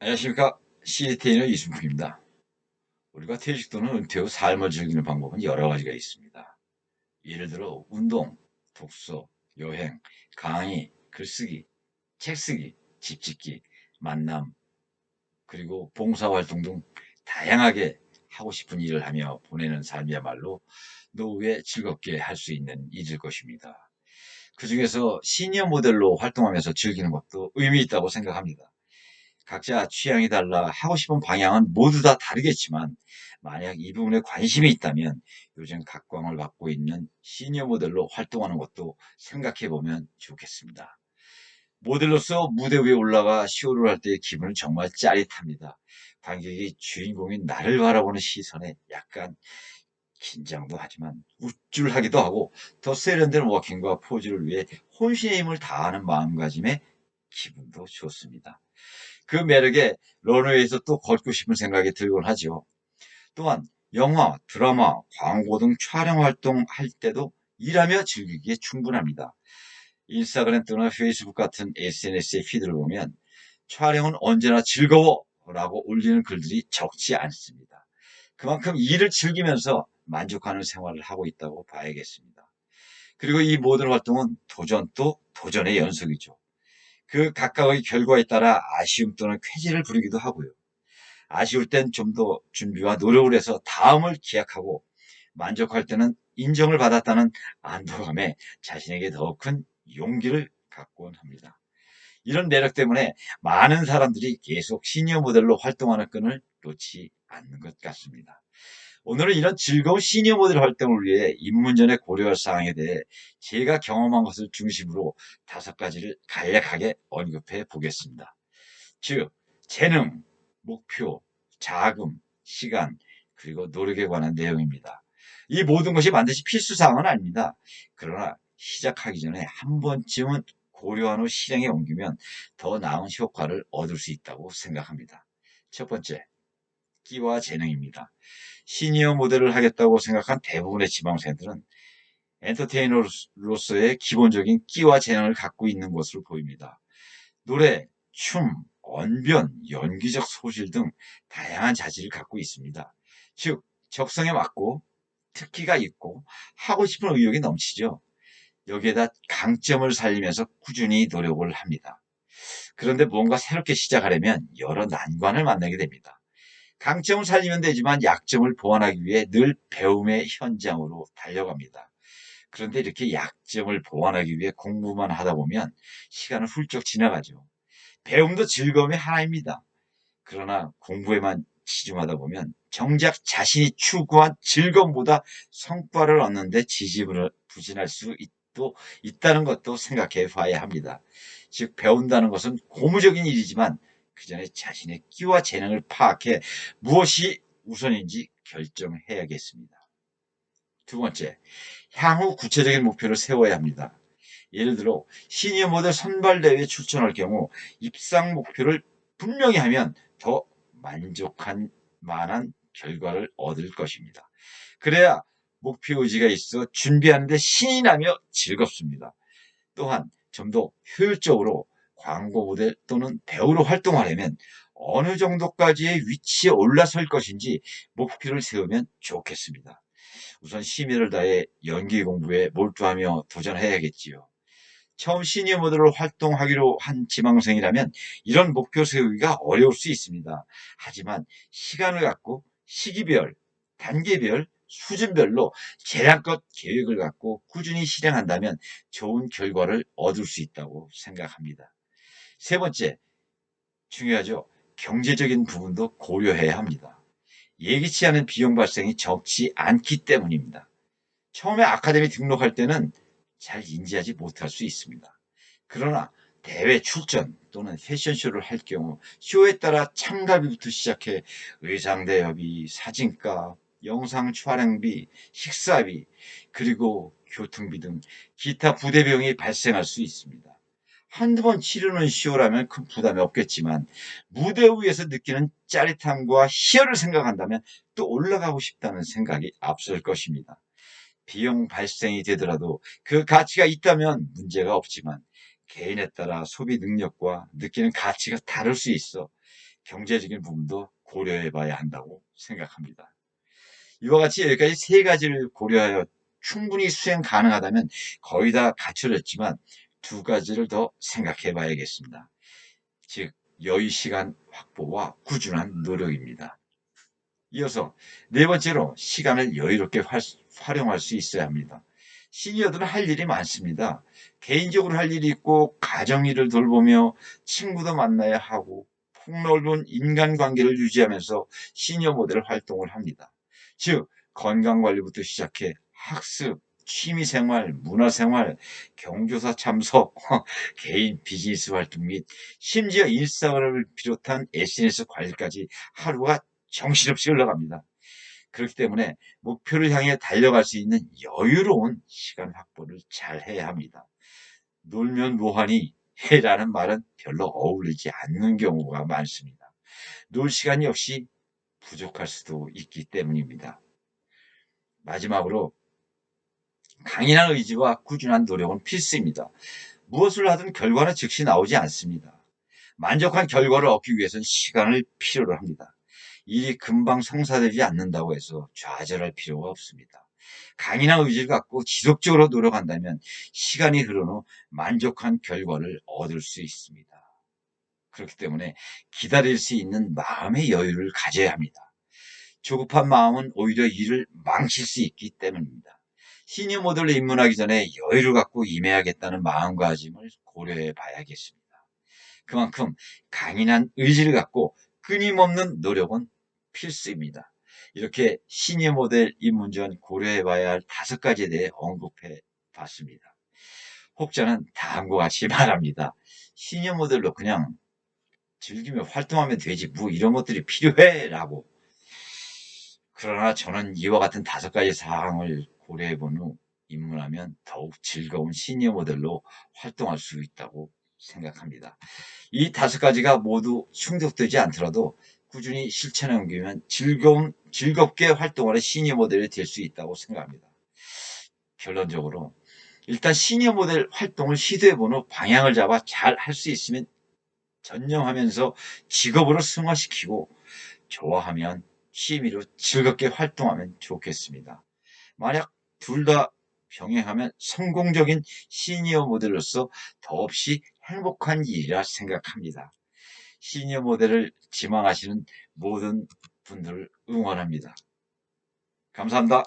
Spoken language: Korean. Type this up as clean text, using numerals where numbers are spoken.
안녕하십니까. 시티인의 이순풍입니다. 우리가 퇴직 또는 은퇴 후 삶을 즐기는 방법은 여러 가지가 있습니다. 예를 들어 운동, 독서, 여행, 강의, 글쓰기, 책쓰기, 집짓기, 만남, 그리고 봉사활동 등 다양하게 하고 싶은 일을 하며 보내는 삶이야말로 노후에 즐겁게 할 수 있는 일일 것입니다. 그중에서 시니어 모델로 활동하면서 즐기는 것도 의미 있다고 생각합니다. 각자 취향이 달라 하고 싶은 방향은 모두 다 다르겠지만 만약 이 부분에 관심이 있다면 요즘 각광을 받고 있는 시니어 모델로 활동하는 것도 생각해 보면 좋겠습니다. 모델로서 무대 위에 올라가 쇼를 할 때의 기분은 정말 짜릿합니다. 관객이 주인공인 나를 바라보는 시선에 약간 긴장도 하지만 우쭐하기도 하고 더 세련된 워킹과 포즈를 위해 혼신의 힘을 다하는 마음가짐에 기분도 좋습니다. 그 매력에 런웨이에서 또 걷고 싶은 생각이 들곤 하죠. 또한 영화, 드라마, 광고 등 촬영 활동할 때도 일하며 즐기기에 충분합니다. 인스타그램 또는 페이스북 같은 SNS의 피드를 보면 촬영은 언제나 즐거워 라고 올리는 글들이 적지 않습니다. 그만큼 일을 즐기면서 만족하는 생활을 하고 있다고 봐야겠습니다. 그리고 이 모든 활동은 도전 또 도전의 연속이죠. 그 각각의 결과에 따라 아쉬움 또는 쾌재를 부리기도 하고요. 아쉬울 땐 좀 더 준비와 노력을 해서 다음을 기약하고 만족할 때는 인정을 받았다는 안도감에 자신에게 더 큰 용기를 갖곤 합니다. 이런 매력 때문에 많은 사람들이 계속 시니어 모델로 활동하는 끈을 놓지 않는 것 같습니다. 오늘은 이런 즐거운 시니어 모델 활동을 위해 입문전에 고려할 사항에 대해 제가 경험한 것을 중심으로 5가지를 간략하게 언급해 보겠습니다. 즉, 재능, 목표, 자금, 시간, 그리고 노력에 관한 내용입니다. 이 모든 것이 반드시 필수 사항은 아닙니다. 그러나 시작하기 전에 한 번쯤은 고려한 후 실행에 옮기면 더 나은 효과를 얻을 수 있다고 생각합니다. 첫 번째, 끼와 재능입니다. 시니어 모델을 하겠다고 생각한 대부분의 지망생들은 엔터테이너로서의 기본적인 끼와 재능을 갖고 있는 것으로 보입니다. 노래, 춤, 언변, 연기적 소질 등 다양한 자질을 갖고 있습니다. 즉, 적성에 맞고 특기가 있고 하고 싶은 의욕이 넘치죠. 여기에다 강점을 살리면서 꾸준히 노력을 합니다. 그런데 뭔가 새롭게 시작하려면 여러 난관을 만나게 됩니다. 강점을 살리면 되지만 약점을 보완하기 위해 늘 배움의 현장으로 달려갑니다. 그런데 이렇게 약점을 보완하기 위해 공부만 하다 보면 시간은 훌쩍 지나가죠. 배움도 즐거움의 하나입니다. 그러나 공부에만 치중하다 보면 정작 자신이 추구한 즐거움보다 성과를 얻는데 지지부진할 수 있다는 것도 생각해 봐야 합니다. 즉, 배운다는 것은 고무적인 일이지만 그 전에 자신의 끼와 재능을 파악해 무엇이 우선인지 결정해야겠습니다. 두 번째, 향후 구체적인 목표를 세워야 합니다. 예를 들어 시니어 모델 선발대회에 출전할 경우 입상 목표를 분명히 하면 더 만족한 만한 결과를 얻을 것입니다. 그래야 목표 의지가 있어 준비하는데 신이 나며 즐겁습니다. 또한 좀 더 효율적으로 광고 모델 또는 배우로 활동하려면 어느 정도까지의 위치에 올라설 것인지 목표를 세우면 좋겠습니다. 우선 심혈을 다해 연기 공부에 몰두하며 도전해야겠지요. 처음 시니어 모델로 활동하기로 한 지망생이라면 이런 목표 세우기가 어려울 수 있습니다. 하지만 시간을 갖고 시기별, 단계별, 수준별로 재량껏 계획을 갖고 꾸준히 실행한다면 좋은 결과를 얻을 수 있다고 생각합니다. 세 번째, 중요하죠. 경제적인 부분도 고려해야 합니다. 예기치 않은 비용 발생이 적지 않기 때문입니다. 처음에 아카데미 등록할 때는 잘 인지하지 못할 수 있습니다. 그러나 대회 출전 또는 패션쇼를 할 경우 쇼에 따라 참가비부터 시작해 의상 대여비, 사진가, 영상 촬영비, 식사비, 그리고 교통비 등 기타 부대 비용이 발생할 수 있습니다. 한두 번 치르는 쇼라면 큰 부담이 없겠지만 무대 위에서 느끼는 짜릿함과 희열을 생각한다면 또 올라가고 싶다는 생각이 앞설 것입니다. 비용 발생이 되더라도 그 가치가 있다면 문제가 없지만 개인에 따라 소비 능력과 느끼는 가치가 다를 수 있어 경제적인 부분도 고려해 봐야 한다고 생각합니다. 이와 같이 여기까지 세 가지를 고려하여 충분히 수행 가능하다면 거의 다 갖춰졌지만 두 가지를 더 생각해 봐야겠습니다. 즉, 여유 시간 확보와 꾸준한 노력입니다. 이어서 네 번째로 시간을 여유롭게 활용할 수 있어야 합니다. 시니어들은 할 일이 많습니다. 개인적으로 할 일이 있고 가정 일을 돌보며 친구도 만나야 하고 폭넓은 인간관계를 유지하면서 시니어 모델 활동을 합니다. 즉 건강관리부터 시작해 학습, 취미생활, 문화생활, 경조사 참석, 개인 비즈니스 활동 및 심지어 일상을 비롯한 SNS 관리까지 하루가 정신없이 흘러갑니다. 그렇기 때문에 목표를 향해 달려갈 수 있는 여유로운 시간 확보를 잘 해야 합니다. 놀면 뭐하니? 라는 말은 별로 어울리지 않는 경우가 많습니다. 놀 시간이 역시 부족할 수도 있기 때문입니다. 마지막으로 강인한 의지와 꾸준한 노력은 필수입니다. 무엇을 하든 결과는 즉시 나오지 않습니다. 만족한 결과를 얻기 위해서는 시간을 필요로 합니다. 일이 금방 성사되지 않는다고 해서 좌절할 필요가 없습니다. 강인한 의지를 갖고 지속적으로 노력한다면 시간이 흐른 후 만족한 결과를 얻을 수 있습니다. 그렇기 때문에 기다릴 수 있는 마음의 여유를 가져야 합니다. 조급한 마음은 오히려 일을 망칠 수 있기 때문입니다. 시니어 모델로 입문하기 전에 여유를 갖고 임해야겠다는 마음가짐을 고려해 봐야겠습니다. 그만큼 강인한 의지를 갖고 끊임없는 노력은 필수입니다. 이렇게 시니어 모델 입문 전 고려해 봐야 할 5가지에 대해 언급해 봤습니다. 혹자는 다음과 같이 말합니다. 시니어 모델로 그냥 즐기며 활동하면 되지 뭐 이런 것들이 필요해 라고. 그러나 저는 이와 같은 5가지 사항을 고려해 본 후 입문하면 더욱 즐거운 시니어 모델로 활동할 수 있다고 생각합니다. 이 5가지가 모두 충족되지 않더라도 꾸준히 실천해 옮기면 즐겁게 활동하는 시니어 모델이 될 수 있다고 생각합니다. 결론적으로 일단 시니어 모델 활동을 시도해 본 후 방향을 잡아 잘 할 수 있으면 전념하면서 직업으로 승화시키고 좋아하면 취미로 즐겁게 활동하면 좋겠습니다. 만약 둘 다 병행하면 성공적인 시니어 모델로서 더없이 행복한 일이라 생각합니다. 시니어 모델을 지망하시는 모든 분들을 응원합니다. 감사합니다.